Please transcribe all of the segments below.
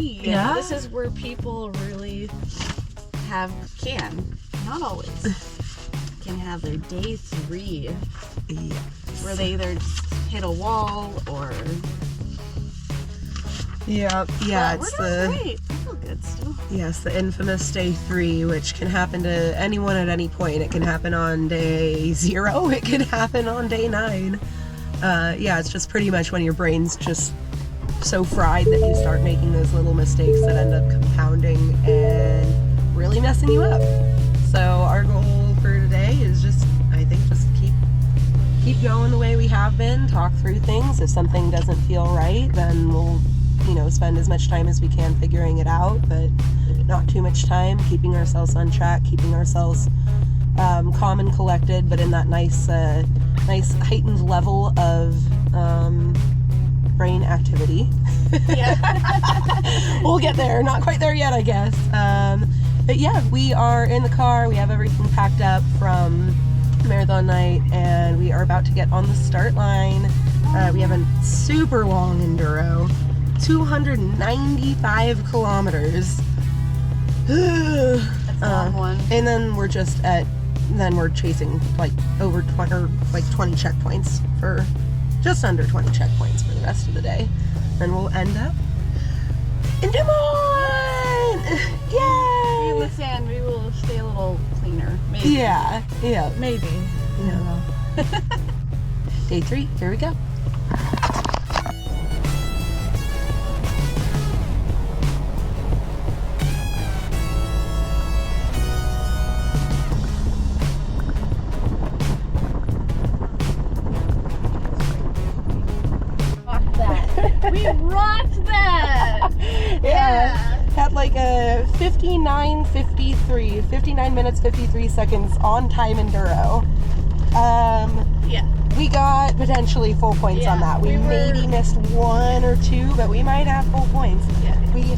3. Yeah. This is where people really not always, can have their day 3. Yes. Where they either hit a wall or... Yeah, it's great. I feel good still. Yes, the infamous day 3, which can happen to anyone at any point. It can happen on day 0. It can happen on day 9. It's just pretty much when your brain's just so fried that you start making those little mistakes that end up compounding and really messing you up. So our goal for today is just keep going the way we have been, talk through things. If something doesn't feel right, then we'll spend as much time as we can figuring it out, but not too much time, keeping ourselves on track, keeping ourselves calm and collected, but in that nice heightened level of brain activity. Yeah. We'll get there. Not quite there yet, I guess. But yeah, we are in the car. We have everything packed up from marathon night, and we are about to get on the start line. We have a super long enduro, 295 kilometers. That's a long one. And then we're chasing like over 20 or like 20 checkpoints for just under 20 checkpoints for the rest of the day. Then we'll end up in Des Moines. Yay! In the sand, we will stay a little cleaner. Maybe. Yeah. Maybe. Yeah. Day 3, here we go. We rocked that! Yeah. Had like a 59 minutes 53 seconds on time enduro. We got potentially full points on that. We maybe missed 1 or 2, but we might have full points. Yeah. We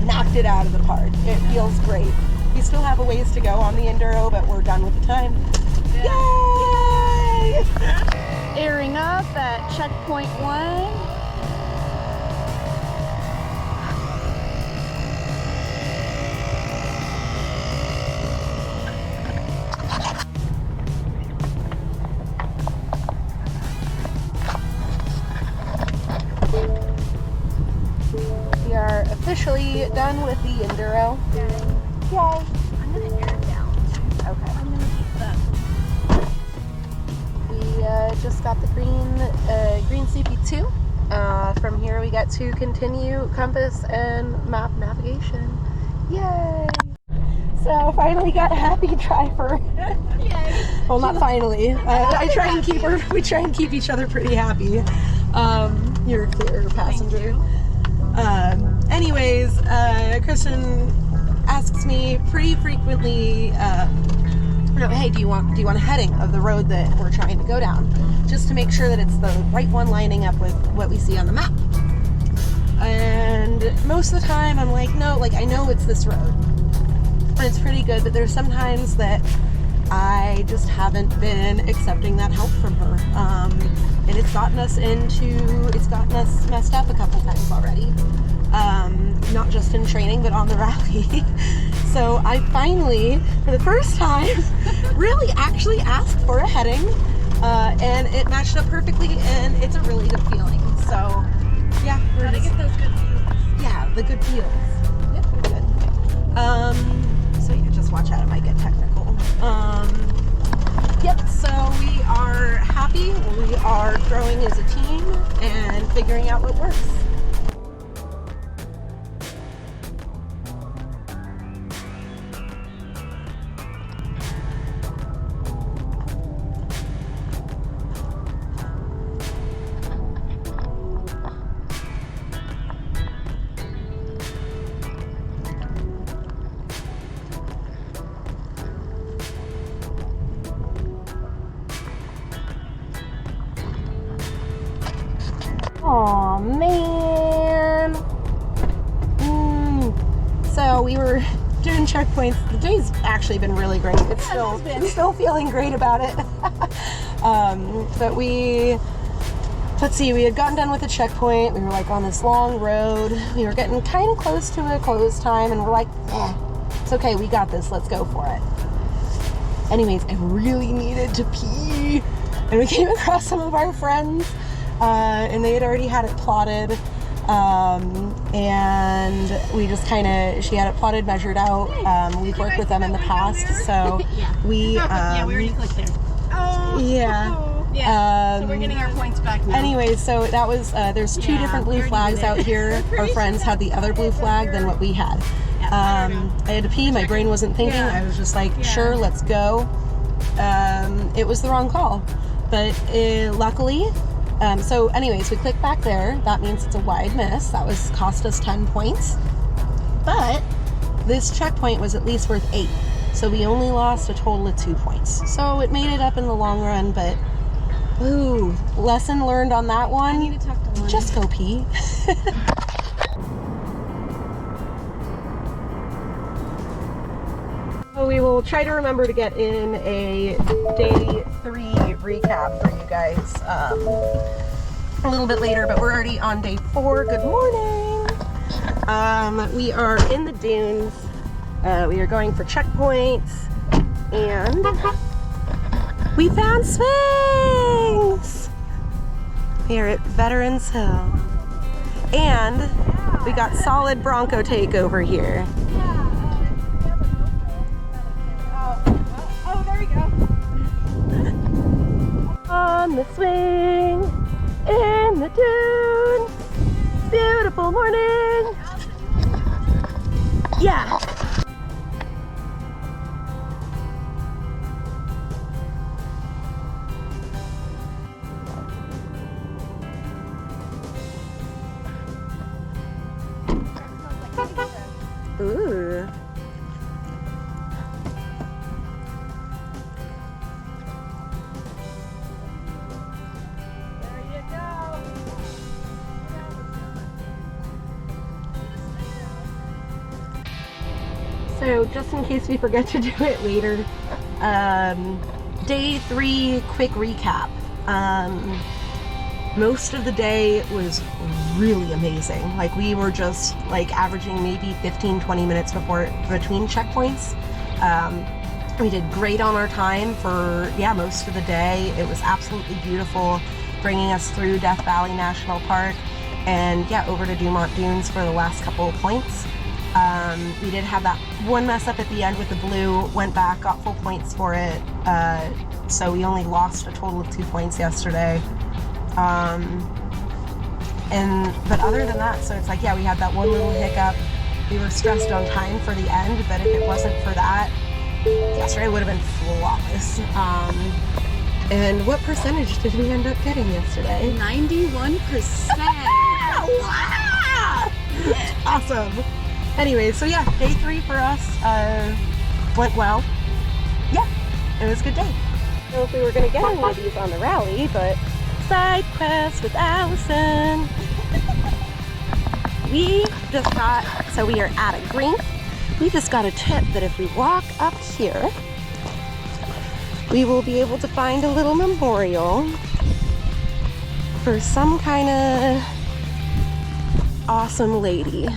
knocked it out of the park. It feels great. We still have a ways to go on the enduro, but we're done with the time. Yay! Airing up at checkpoint 1. We are officially done with the enduro. Yay! I'm gonna air it down. Okay. I'm gonna keep that. We just got the green CP2. From here we get to continue compass and map navigation. Yay! So finally got a happy driver. Yay! Well, not finally. We try and keep each other pretty happy. You're a clear passenger. Anyways, Kristen asks me pretty frequently, hey, do you want a heading of the road that we're trying to go down, just to make sure that it's the right one lining up with what we see on the map. And most of the time I'm like, no, like I know it's this road and it's pretty good, but there's sometimes that I just haven't been accepting that help from her, and it's gotten us messed up a couple times already, not just in training but on the rally. So I finally, for the first time, really actually asked for a heading, and it matched up perfectly, and it's a really good feeling. So yeah, we're Gotta get those good feels. Yeah, the good feels. Yep, we're good. So yeah, just watch out, it might get technical. Yep, so we are happy. We are growing as a team and figuring out what works. Aw, man. So we were doing checkpoints. The day's actually been really great. It's still feeling great about it. But we let's see, we had gotten done with the checkpoint. We were like on this long road. We were getting kind of close to a close time, and we're like, it's okay, we got this, let's go for it. Anyways, I really needed to pee, and we came across some of our friends, and they had already had it plotted, and we just kind of, she had it plotted, measured out. We've worked with them in the past, so we already clicked there. So we're getting our points back now. Anyways, so that was, there's two different blue flags out here. Our friends had the other blue flag than what we had. I had to pee, my brain wasn't thinking. I was just like, sure, let's go. It was the wrong call, but luckily, so anyways, we click back there. That means it's a wide miss. That was cost us 10 points, but this checkpoint was at least worth 8. So we only lost a total of 2 points. So it made it up in the long run, but ooh, lesson learned on that one. I need to talk to one. Just go pee. So we will try to remember to get in a day 3 recap for you guys a little bit later, but we're already on day 4. Good morning. We are in the dunes. We are going for checkpoints, and we found swings. We are at Veterans Hill, and we got solid Bronco take over here. Oh, there we go. On the swing, in the dunes, beautiful morning. Yeah. Ooh. There you go. So just in case we forget to do it later, day 3 quick recap. Most of the day was really amazing. Like, we were just like averaging maybe 15-20 minutes between checkpoints. We did great on our time for most of the day. It was absolutely beautiful, bringing us through Death Valley National Park and over to Dumont Dunes for the last couple of points. We did have that one mess up at the end with the blue, went back, got full points for it, so we only lost a total of 2 points yesterday. But other than that, so it's like, we had that one little hiccup. We were stressed on time for the end, but if it wasn't for that, yesterday would have been flawless. And what percentage did we end up getting yesterday? 91%. Wow! Awesome. Anyway, so day 3 for us went well. It was a good day. I don't know if we were going to get any of these on the rally, but side quest with Allison. We are at a green. We just got a tip that if we walk up here, we will be able to find a little memorial for some kind of awesome lady.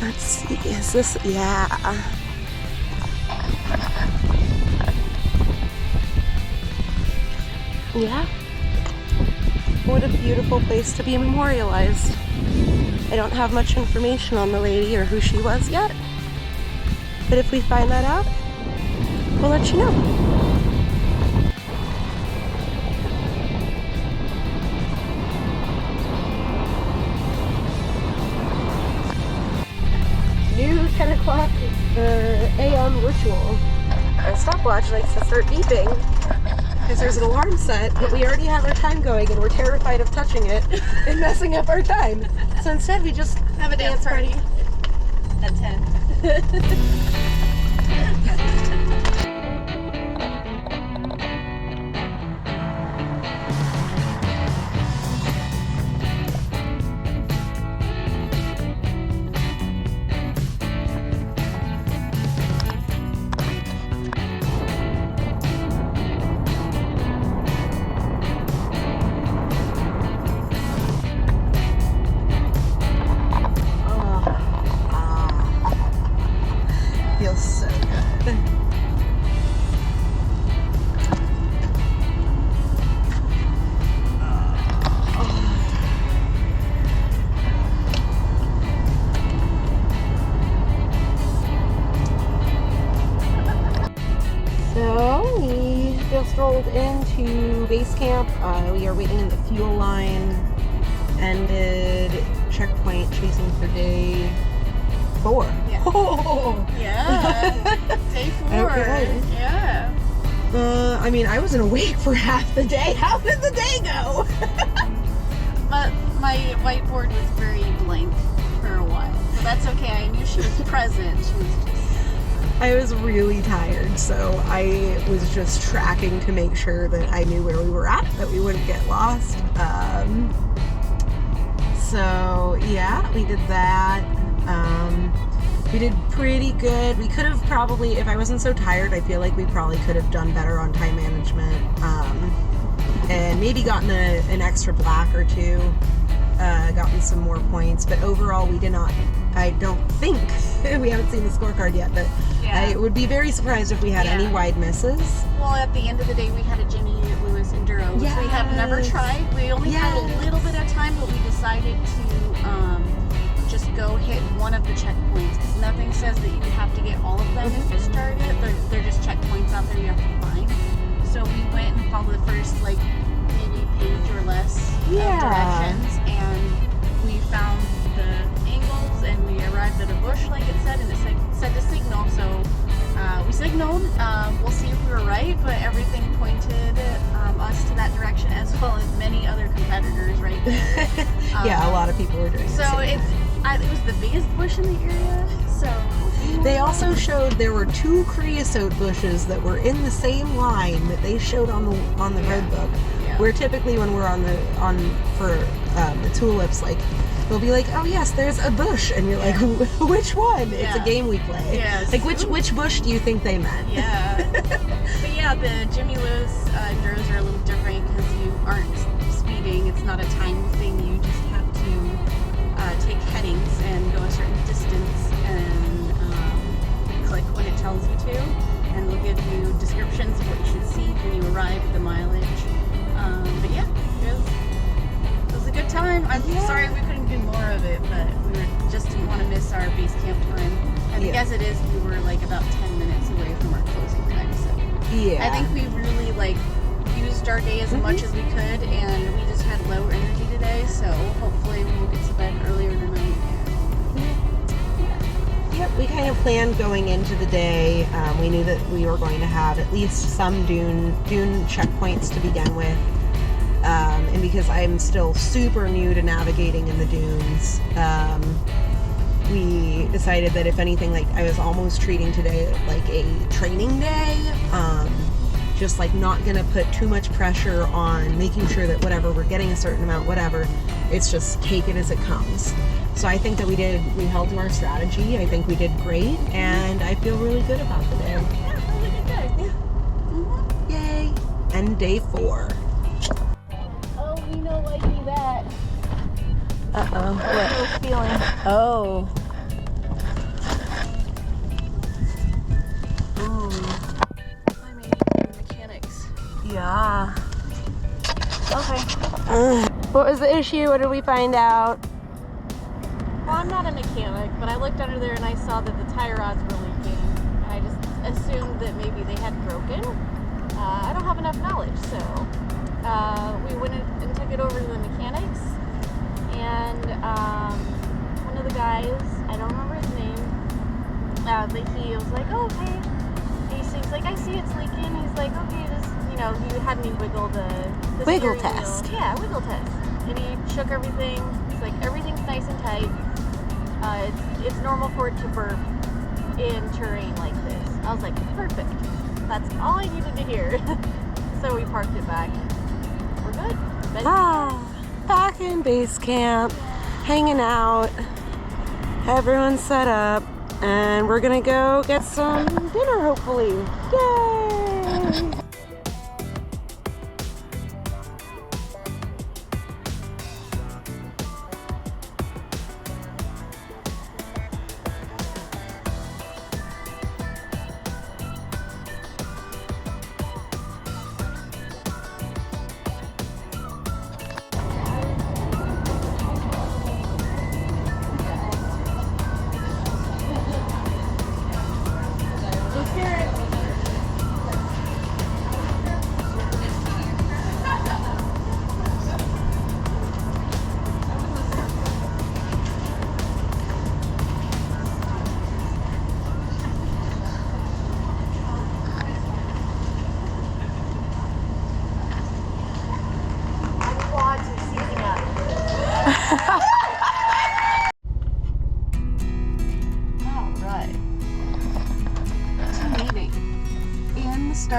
Let's see, is this, what a beautiful place to be memorialized. I don't have much information on the lady or who she was yet, but if we find that out, we'll let you know. New 10 o'clock a.m. ritual. Our stopwatch likes to start beeping because there's an alarm set, but we already have our time going and we're terrified of touching it and messing up our time. So instead we just have a dance party at 10. pulled into base camp. We are waiting in the fuel line. Ended checkpoint chasing for day 4. Yeah. Oh. Yeah. Day 4. Okay. Yeah. I mean, I wasn't awake for half the day. How did the day go? But my whiteboard was very blank for a while. But that's okay. I knew she was present. She was just... I was really tired, so I was just tracking to make sure that I knew where we were at, that we wouldn't get lost. So yeah, we did that. We did pretty good. We could have probably, if I wasn't so tired, I feel like we probably could have done better on time management, and maybe gotten an extra black or 2, gotten some more points. But overall, we did not. I don't think we haven't seen the scorecard yet, but Yeah. I would be very surprised if we had any wide misses. Well, at the end of the day, we had a Jimmy Lewis Enduro, which we have never tried. We only had a little bit of time, but we decided to just go hit one of the checkpoints, because nothing says that you have to get all of them if you start it. They're just checkpoints out there you have to find. So we went and followed the first, like, maybe page or less of directions, and we found the angles, and we arrived at a bush, like it said, and it said to signal. So we signaled. We'll see if we were right, but everything pointed us to that direction, as well as many other competitors right there. Yeah, a lot of people were doing So it was the biggest bush in the area. So they also showed there were 2 creosote bushes that were in the same line that they showed on the road book. Yeah. Where typically when we're for the tulips, like, they'll be like, oh yes, there's a bush, and you're like, which one? It's a game we play. Yes. Like, which bush do you think they meant? Yeah. But yeah, the Jimmy Lewis Enduros are a little different because you aren't speeding. It's not a time thing. You just have to take headings and go a certain distance and click when it tells you to, and they'll give you descriptions of what you should see when you arrive at the mileage. But yeah, it was a good time. I'm sorry we couldn't do more of it, but we just didn't want to miss our base camp time. I think as it is, we were like about 10 minutes away from our closing time, so I think we really used our day as much as we could, and we just had low energy today, so hopefully we'll get to bed earlier tonight. Yep, we kind of planned going into the day. We knew that we were going to have at least some dune checkpoints to begin with. And because I'm still super new to navigating in the dunes, we decided that if anything, like, I was almost treating today like a training day, just like not gonna put too much pressure on making sure that whatever we're getting a certain amount, whatever, it's just take it as it comes. So I think that we held to our strategy. I think we did great, and I feel really good about the day. Yeah, really good day. Yeah. Yay. And day 4. Oh, we know why you do that. Uh-oh. What? Feeling. Oh. I made mechanics. Yeah. Okay. What was the issue? What did we find out? Well, I'm not a mechanic, but I looked under there and I saw that the tire rods were leaking. And I just assumed that maybe they had broken. I don't have enough knowledge, so we went and took it over to the mechanics. And one of the guys, I don't remember his name, but he was like, oh, okay. He's like, I see it's leaking. He's like, okay, just, he had me wiggle the Wiggle steering test. wheel. Yeah, wiggle test. And he shook everything. He's like, everything's nice and tight. It's normal for it to burp in terrain like this. I was like, perfect. That's all I needed to hear. So we parked it back. We're good. Back in base camp, hanging out. Everyone's set up, and we're gonna go get some dinner, hopefully. Yay!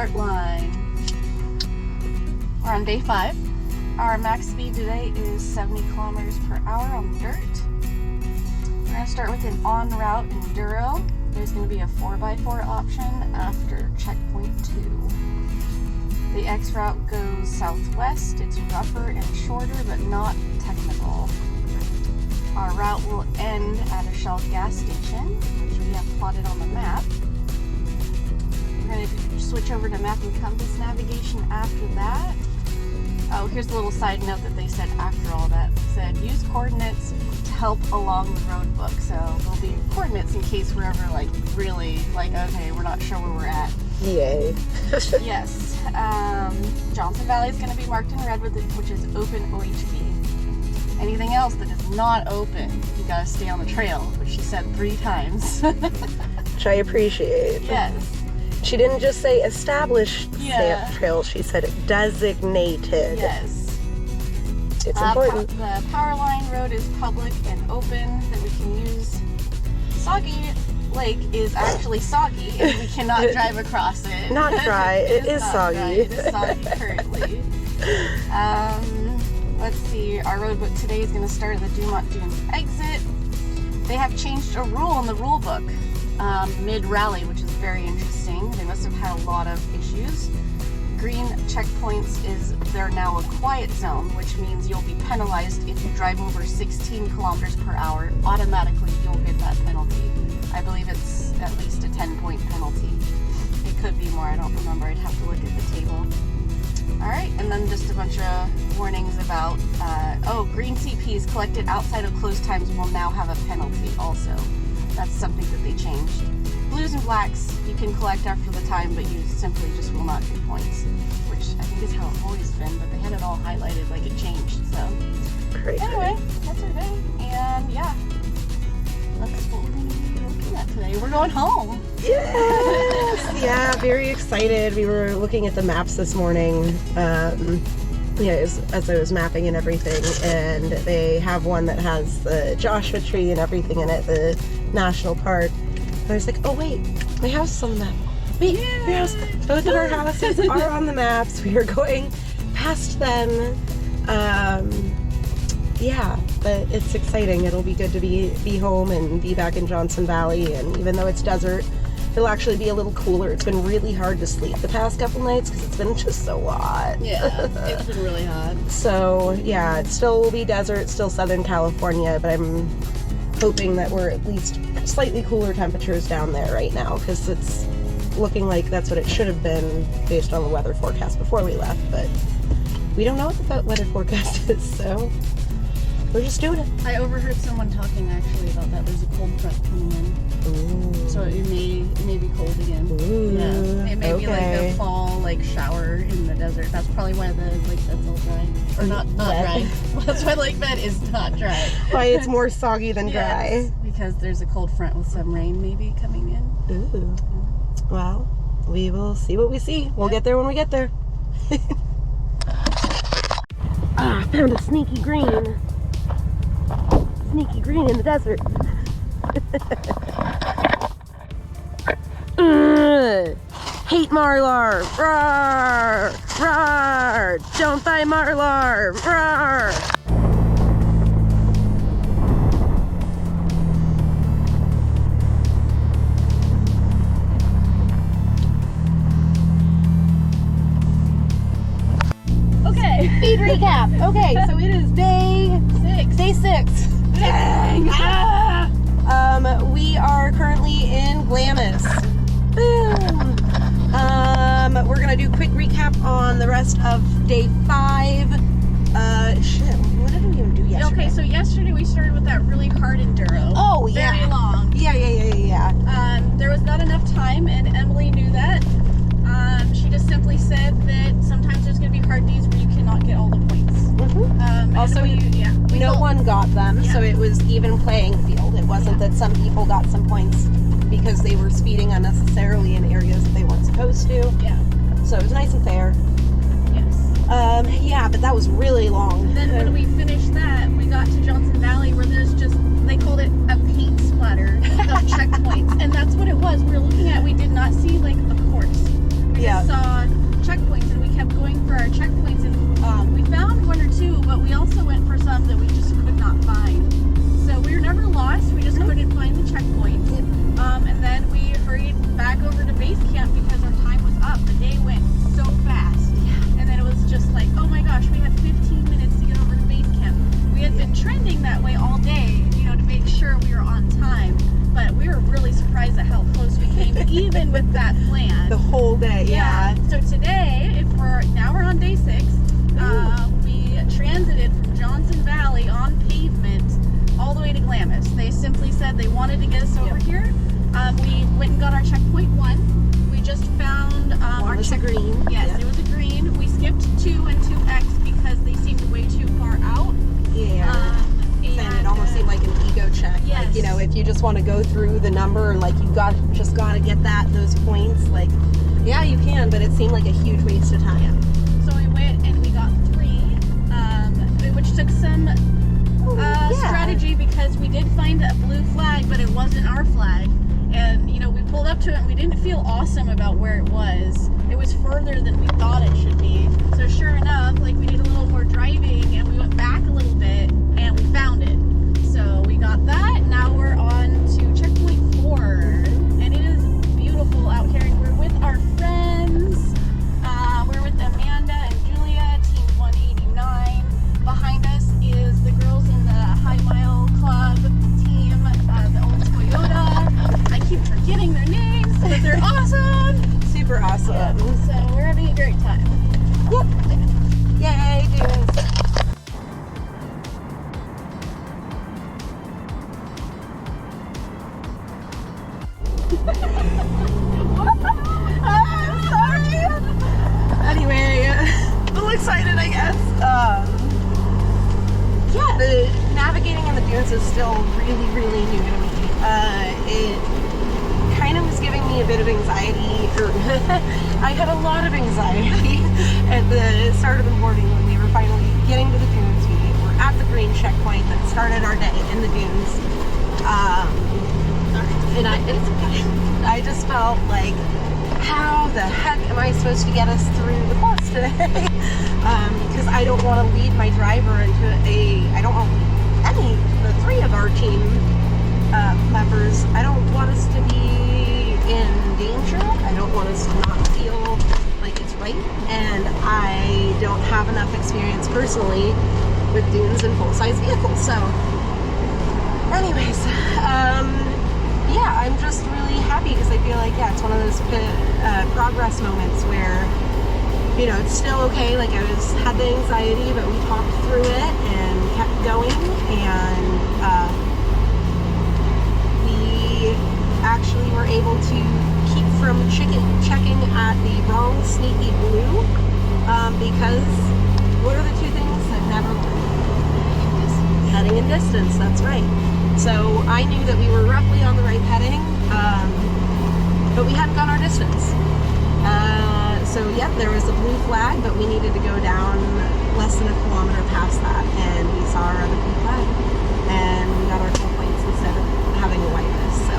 start line. We're on day 5. Our max speed today is 70 kilometers per hour on the dirt. We're going to start with an on-route enduro. There's going to be a 4x4 option after checkpoint 2. The X route goes southwest. It's rougher and shorter, but not technical. Our route will end at a Shell gas station, which we have plotted on the map. We're going to switch over to map and compass navigation after that. Oh, here's a little side note that they said after all that. It said use coordinates to help along the road book. So there'll be coordinates in case we're ever like really like, okay, we're not sure where we're at. Yay. Yes. Johnson Valley is going to be marked in red, which is open OHV. Anything else that is not open, you gotta stay on the trail, which she said 3 times. Which I appreciate. Yes. She didn't just say established Yeah. trail, she said designated. Yes. It's important. The power line road is public and open that we can use. Soggy Lake is actually soggy and we cannot drive across it. Not dry, it is not soggy. dry. It is soggy currently. Let's see, our road book today is going to start at the Dumont Dunes exit. They have changed a rule in the rule book mid-rally, which is very interesting. They must have had a lot of issues. Green checkpoints they're now a quiet zone, which means you'll be penalized if you drive over 16 kilometers per hour. Automatically, you'll get that penalty. I believe it's at least a 10-point penalty. It could be more, I don't remember. I'd have to look at the table. Alright, and then just a bunch of warnings about, green CPs collected outside of closed times will now have a penalty also. That's something that they changed. Blues and blacks you can collect after the time, but you simply just will not get points, which I think is how it's always been, but they had it all highlighted like it changed, so. Crazy. Anyway, that's our day, and yeah, that's what we're going to be looking at today. We're going home. Yes! Yeah, very excited. We were looking at the maps this morning, as I was mapping and everything, and they have one that has the Joshua Tree and everything in it, the national park. And I was like, oh wait, my house is on the map. Wait, both of our houses are on the maps. We are going past them. Yeah, but it's exciting. It'll be good to be home and be back in Johnson Valley, and even though it's desert, it'll actually be a little cooler. It's been really hard to sleep the past couple nights because it's been just so hot. Yeah, it's been really hot. So yeah, it still will be desert, still Southern California, but I'm hoping that we're at least slightly cooler temperatures down there right now, because it's looking like that's what it should have been based on the weather forecast before we left, but we don't know what the weather forecast is, so we're just doing it. I overheard someone talking actually about that. There's a cold front coming in. Ooh. So it may be cold again. Ooh, Yeah. It may be like okay. a fall shower in the desert. That's probably why the lake bed's all dry. Or not Wet. dry. That's why lake bed is not dry. Why it's more soggy than dry. Yes, because there's a cold front with some rain maybe coming in. Ooh. Well, we will see what we see. We'll get there when we get there. I found a sneaky green. Sneaky green in the desert. Hate Marlar. Rawr. Rawr. Don't buy Marlar. Rawr. Okay. Speed recap. Okay, so it is day 6. Dang. We are currently in Glamis. Boom. We're gonna do a quick recap on the rest of day 5. Shit, what did we even do yesterday? Okay, so yesterday we started with that really hard enduro. Oh, yeah. Very long. Yeah. There was not enough time, and Emily knew that. She just simply said that sometimes there's going to be hard days where you cannot get all the points. Also, no one got them, Yeah. so it was even playing field. It wasn't that some people got some points because they were speeding unnecessarily in areas that they weren't supposed to. Yeah. So it was nice and fair. Yes. Yeah, but that was really long. Then when we finished that, we got to Johnson Valley where there's just, they called it a paint splatter of checkpoints. And that's what it was. We were looking at, we did not see like a course. We Yeah. just saw our checkpoints, and we found one or two, but we also went for some that we just could not find. So we were never lost. We just couldn't find the checkpoints. And then we hurried back over to base camp because our time was up. The day went so fast. And then it was just like, oh my gosh, we had 15 minutes to get over to base camp. We had been trending that way all day, to make sure we were on time. But we were really surprised at how close we came, even with that plan. The whole day, yeah. So today, now we're on day 6. We transited from Johnson Valley on pavement all the way to Glamis. They simply said they wanted to get us over here. We went and got our checkpoint 1. We just found our green. Yes, it was a green. We skipped 2 and 2X because they seemed way too far out. Yeah. And it almost seemed like an ego check. Yes. Like, if you just want to go through the number, like you just got to get those points. Like, yeah, you can, but it seemed like a huge waste of time. So we went and we got 3, which took some strategy because we did find a blue flag, but it wasn't our flag. And, we pulled up to it and we didn't feel awesome about where it was. It was further than we thought it should be. So sure enough, we did a little more driving and we went back a little bit and we found it. So we got that. Now we're on to checkpoint 4. And it is beautiful out here. And we're with our friends. We're with Amanda and Julia, team 189. Behind us is the girls in the High Mile Club team, the old Toyota. I keep forgetting their names, but they're awesome. Super awesome. Yeah, so we're having a great time. Yep. Yay, dudes. I'm sorry. Anyway, a little excited, I guess. Yeah, the navigating in the dunes is still really, really new to me. It kind of was giving me a bit of anxiety. I had a lot of anxiety at the start of the morning when we were finally getting to the dunes. We were at the green checkpoint that started our day in the dunes. And I just felt like, how the heck am I supposed to get us through the course today? Because I don't want to lead my driver into I don't want the 3 of our team members, I don't want us to be in danger. I don't want us to not feel like it's right. And I don't have enough experience personally with dunes and full-size vehicles. So anyways, yeah, I'm just really happy because I feel like, it's one of those progress moments where, it's still okay. Like, had the anxiety, but we talked through it and kept going, and we actually were able to keep from checking at the wrong sneaky blue, because what are the 2 things that never learn? Heading and distance, that's right. So I knew that we were roughly on the right heading, but we hadn't got our distance. So yep, there was a blue flag, but we needed to go down less than a kilometer past that, and we saw our other blue flag, and we got our full points instead of having a white list. So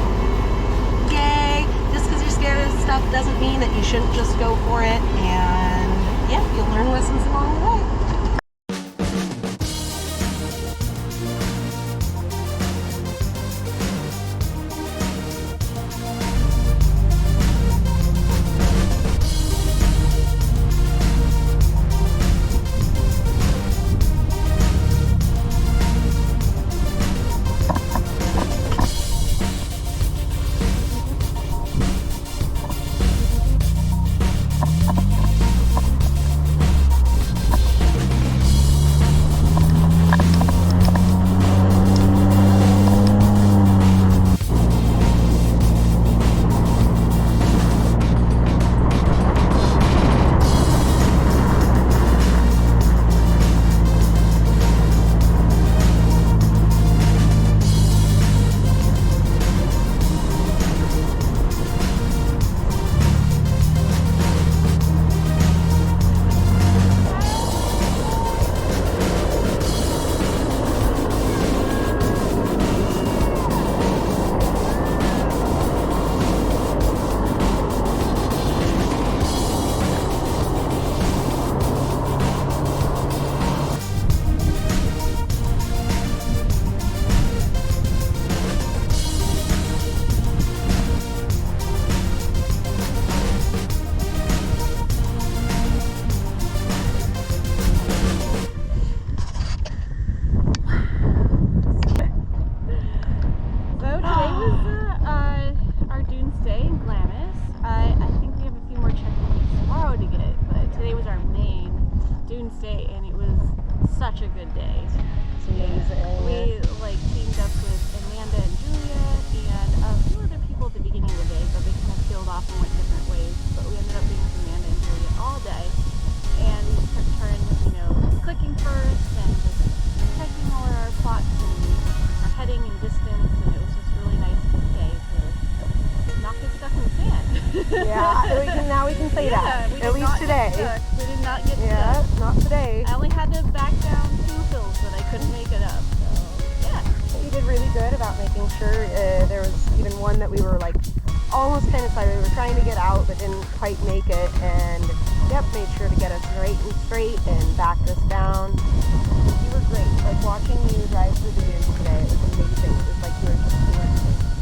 yay! Just because you're scared of stuff doesn't mean that you shouldn't just go for it, and yeah, you'll learn lessons along the way. Dunes Day in Glamis. I think we have a few more checkpoints tomorrow to get, but today was our main Dunes Day, and it was such a good day. It's amazing. We like teamed up with Amanda and Julia and a few other people at the beginning of the day, but they kind of peeled off and went different ways. But we ended up being with Amanda and Julia all day, and we took turns, clicking first and just checking all our plots and our heading and distance, and it was just really nice day to not get stuck in the sand. Now we can say that. We At least today. We did not get Yeah, stuck. not today. I only had to back down 2 hills, but I couldn't make it up. So yeah. You did really good about making sure there was even one that we were like almost kind of sorry. We were trying to get out but didn't quite make it, and made sure to get us right and straight and backed us down. You were great. Like watching you drive through the dunes today, it was amazing. It was like you were just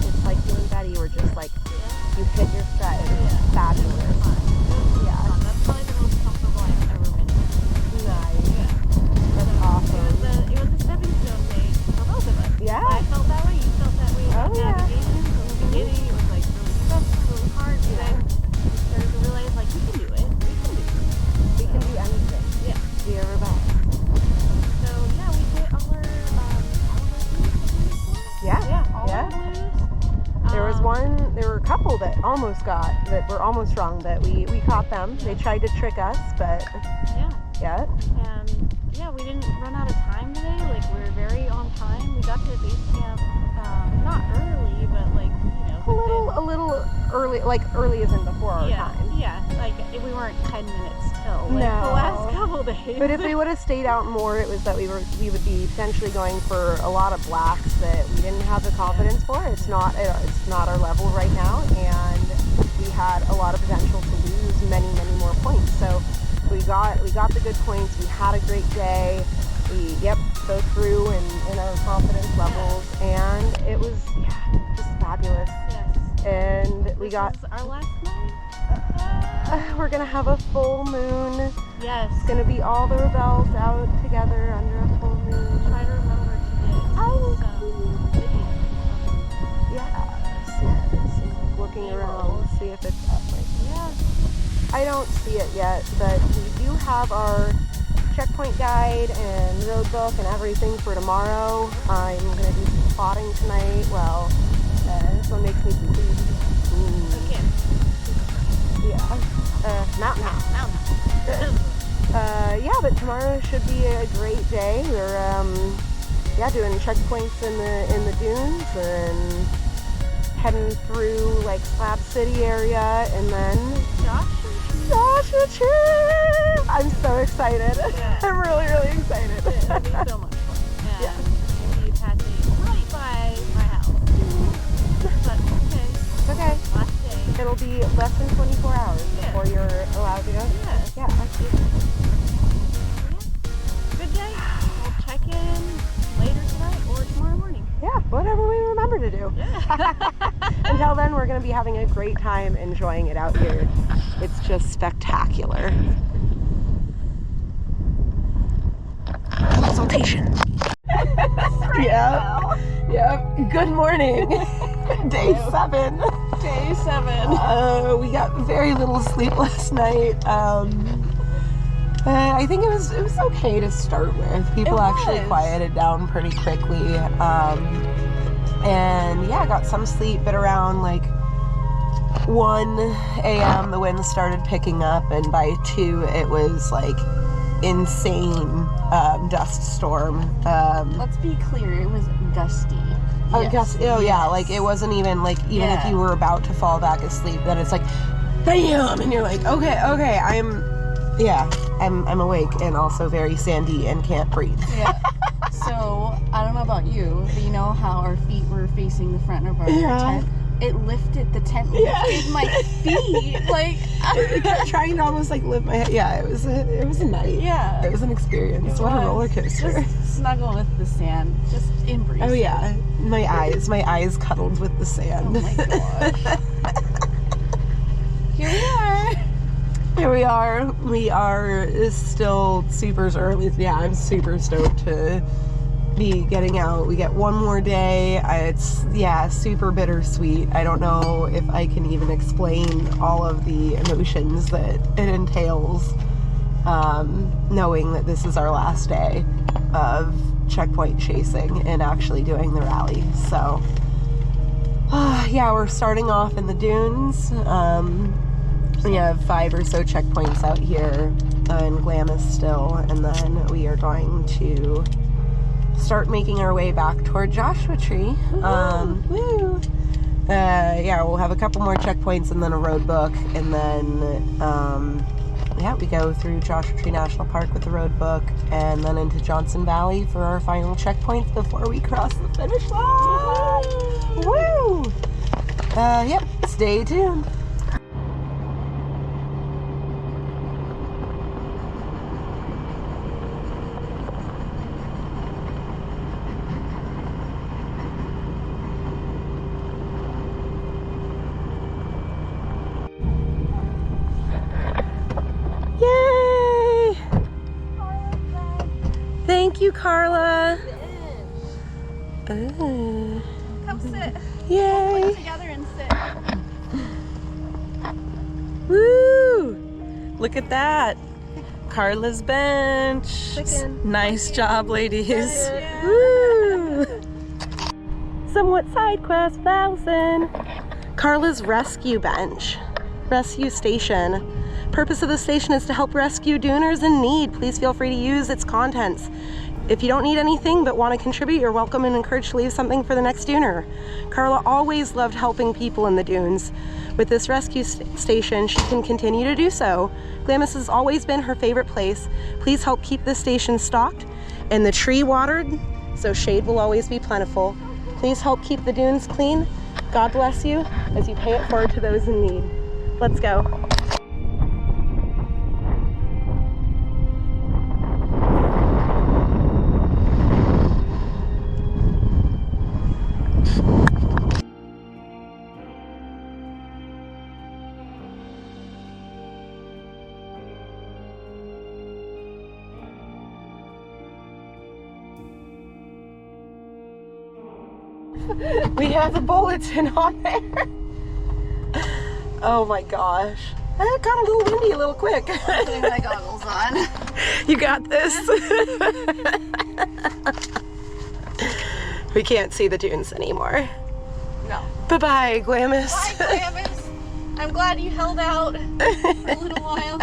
it's like you and Betty were just like you hit your stride. It was fabulous. Yeah. That's probably the most comfortable I've ever been in. Nice. Yeah. That's awesome. It was a stepping stone day for both of us. Yeah. I felt that way. You felt that way about yeah. navigation from the beginning. It was like really stressful, really hard. But then we started to realize like we can do it. We can do anything. Yeah. Be a rebel. So yeah, we hit all our blues. Yeah. All our blues. There were a couple that were almost wrong, but we caught them. They tried to trick us, but yeah. And yeah, we didn't run out of time today. Like we were very on time. We got to the base camp not early, but like a little early, like early as in before our time. Yeah, like we weren't 10 minutes till like the last couple days. But if we would have stayed out more, it was that we would be potentially going for a lot of blacks that we didn't have the confidence for. It's not our level right now, and we had a lot of potential to lose many more points. So we got the good points. We had a great day. We go through in our confidence levels, and it was just fabulous. Yes. And this is our last night. We're gonna have a full moon. Yes. It's gonna be all the rebels out together under a full moon. Try to remember to get some video. Yes. And looking around to see if it's up. I don't see it yet, but we do have our checkpoint guide and road book and everything for tomorrow. I'm gonna do some plotting tonight. Well, this one makes me sleepy. Okay. Yeah. Mountain House. But tomorrow should be a great day. We're doing checkpoints in the dunes and heading through like Slab City area, and then Joshua Tree. I'm so excited. Yeah. I'm really excited. It'll be so much fun. And we'll be passing right by my house. But Okay. last day. It'll be less than 24 hours before you're allowed to go. Yeah. Good day. We'll check in later tonight or tomorrow morning. Yeah, whatever we remember to do. Yeah. Until then, we're going to be having a great time enjoying it out here. It's just spectacular. Consultation. Yep. Good morning. Day 7. Day 7. We got very little sleep last night. I think it was okay to start with. People actually quieted down pretty quickly. And yeah, got some sleep, but around like 1 a.m. the wind started picking up, and by 2 it was like insane dust storm. Let's be clear, it was gusty. Like it wasn't even like if you were about to fall back asleep, then it's like bam, and you're like okay, I'm awake and also very sandy and can't breathe. Yeah. So I don't know about you, but you know how our feet were facing the front of our tent? It lifted, the tent lifted my feet. Like I kept trying to almost like lift my head. Yeah, it was a night. Yeah. It was an experience. What a roller coaster. Just snuggle with the sand. Just embrace it. Oh yeah. My eyes cuddled with the sand. Oh my gosh. Here we are. We are still super early. Yeah, I'm super stoked to be getting out. We get one more day. It's, yeah, super bittersweet. I don't know if I can even explain all of the emotions that it entails, knowing that this is our last day of checkpoint chasing and actually doing the rally. So yeah, we're starting off in the dunes. We have 5 or so checkpoints out here in Glamis still, and then we are going to start making our way back toward Joshua Tree. Woo! Yeah, we'll have a couple more checkpoints and then a road book, and then yeah, we go through Joshua Tree National Park with the road book, and then into Johnson Valley for our final checkpoints before we cross the finish line. Woo! Yep, stay tuned. Yay! Thank you, Carla. Come sit. Yay! Put together and sit. Woo! Look at that. Carla's bench. Chicken. Nice job, ladies. Yeah. Woo! Somewhat side quest, Allison. Carla's rescue bench. Rescue station. Purpose of the station is to help rescue duners in need. Please feel free to use its contents. If you don't need anything but want to contribute, you're welcome and encouraged to leave something for the next duner. Carla always loved helping people in the dunes. With this rescue station, she can continue to do so. Glamis has always been her favorite place. Please help keep this station stocked and the tree watered so shade will always be plentiful. Please help keep the dunes clean. God bless you as you pay it forward to those in need. Let's go. We have the bulletin on there. Oh my gosh. That got a little windy a little quick. Putting my goggles on. You got this. We can't see the dunes anymore. No. Bye-bye, Glamis. Bye, Glamis. I'm glad you held out for a little while.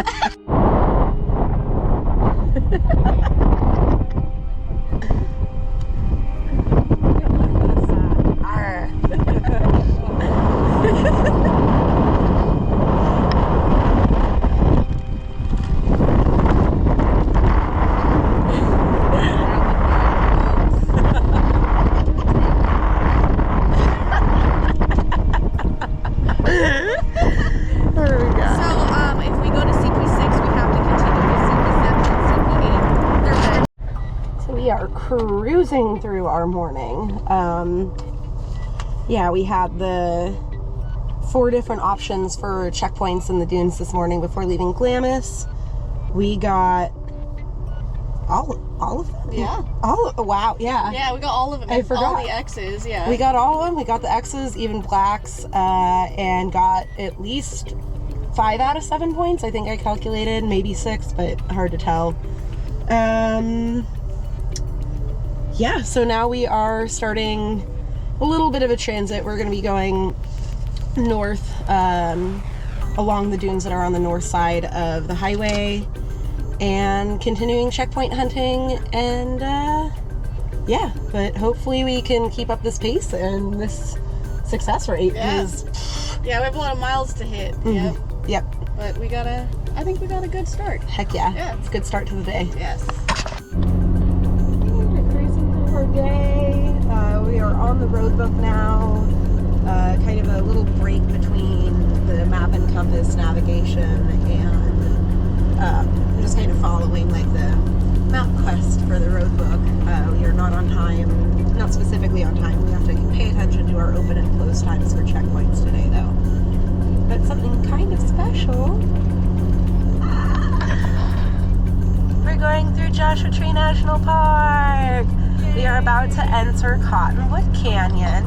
Cruising through our morning. Yeah, we had the 4 different options for checkpoints in the dunes this morning before leaving Glamis. We got all of them. Yeah. Wow. Yeah. Yeah, we got all of them. I forgot. All the X's. Yeah. We got all of them. We got the X's, even blacks, and got at least 5 out of 7 points. I think I calculated, maybe 6, but hard to tell. Yeah, so now we are starting a little bit of a transit. We're going to be going north along the dunes that are on the north side of the highway and continuing checkpoint hunting, and yeah, but hopefully we can keep up this pace and this success rate. Yeah, we have a lot of miles to hit. Mm-hmm. Yep. But I think we got a good start. Heck yeah. Yeah. It's a good start to the day. Yes. Day. We are on the road book now, kind of a little break between the map and compass navigation and just kind of following like the map quest for the road book. We are not on time, not specifically on time. We have to pay attention to our open and close times for checkpoints today though. But something kind of special. We're going through Joshua Tree National Park. We are about to enter Cottonwood Canyon,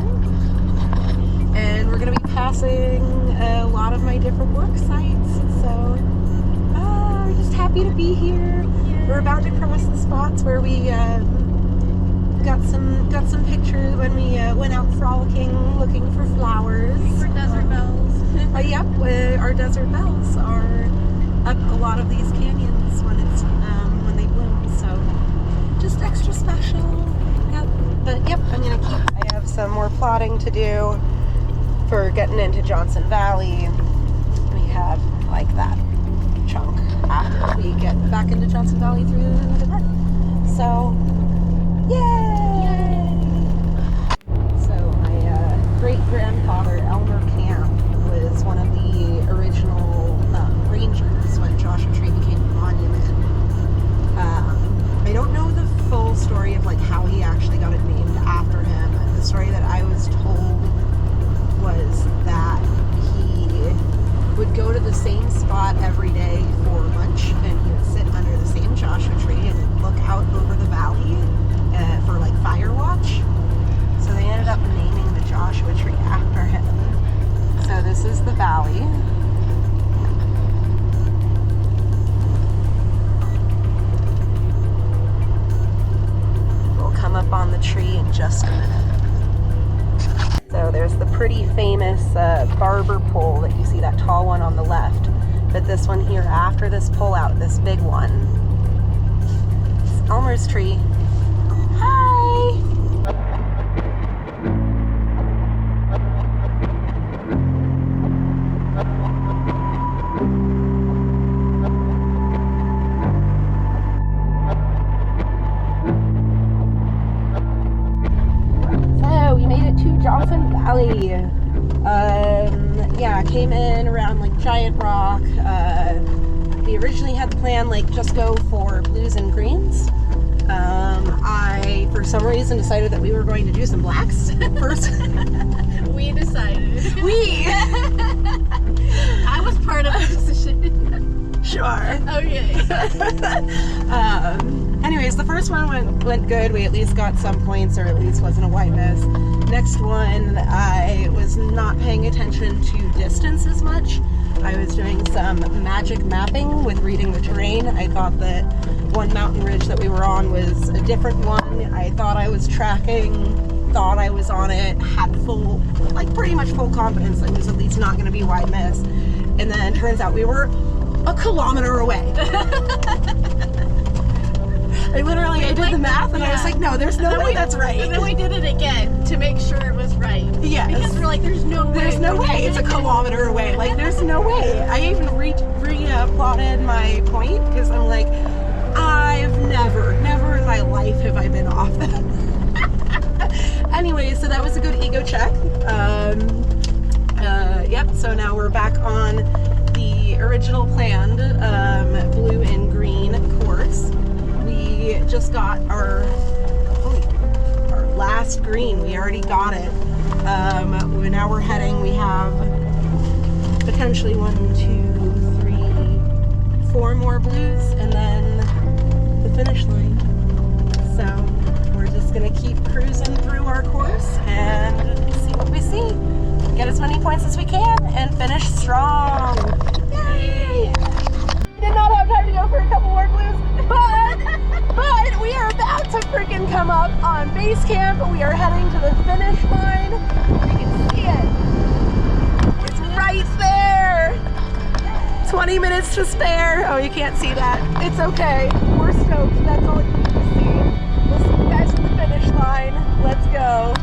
and we're going to be passing a lot of my different work sites, so we're just happy to be here. We're about to cross the spots where we got some pictures when we went out frolicking looking for flowers. For desert bells. Yep, our desert bells are up a lot of these canyons when it's when they bloom, so just extra special. Yep. But yep, I have some more plotting to do for getting into Johnson Valley. We have like that chunk after we get back into Johnson Valley through the park. So yay! So my great-grandfather Elmer Camp was one of the original rangers when Joshua Tree became a monument. I don't know the full story of like how he actually got it named after him. The story that I was told was that he would go to the same spot every day for lunch, and he would sit under the same Joshua Tree and look out over the valley for like fire watch. So they ended up naming the Joshua Tree after him. So this is the valley. We'll come up on the tree in just a minute. So there's the pretty famous barber pole that you see, that tall one on the left. But this one here after this pull out, this big one, it's Elmer's tree. Hi! Johnson Valley. Yeah, I came in around like Giant Rock. We originally had the plan like just go for blues and greens. I, for some reason, decided that we were going to do some blacks first. We decided. We! I was part of the decision. Sure. Okay. Anyways, the first one went good. We at least got some points, or at least wasn't a white miss. Next one, I was not paying attention to distance as much. I was doing some magic mapping with reading the terrain. I thought that one mountain ridge that we were on was a different one. I thought I was tracking, thought I was on it, had full, like pretty much full confidence that it was at least not going to be a wide miss. And then it turns out we were a kilometer away. I did the math and I was like, no, there's no way that's right. And then we did it again to make sure it was right. Yes. Because we're like, there's no way. There's no way. It's a kilometer away. Like, there's no way. I even plotted my point because I'm like, I've never in my life have I been off that. Anyway, so that was a good ego check. Yep, so now we're back on the original planned blue and green course. We just got our last green. We already got it. Now we're heading. We have potentially 1, 2, 3, 4 more blues, and then the finish line. So we're just gonna keep cruising through our course and see what we see. Get as many points as we can and finish strong. Yay! We did not have time to go for a couple more blues, but we are about to freaking come up on base camp. We are heading to the finish line. You can see it. It's right there. 20 minutes to spare. Oh, you can't see that. It's okay. We're stoked. That's all you need to see. We'll see you guys at the finish line. Let's go.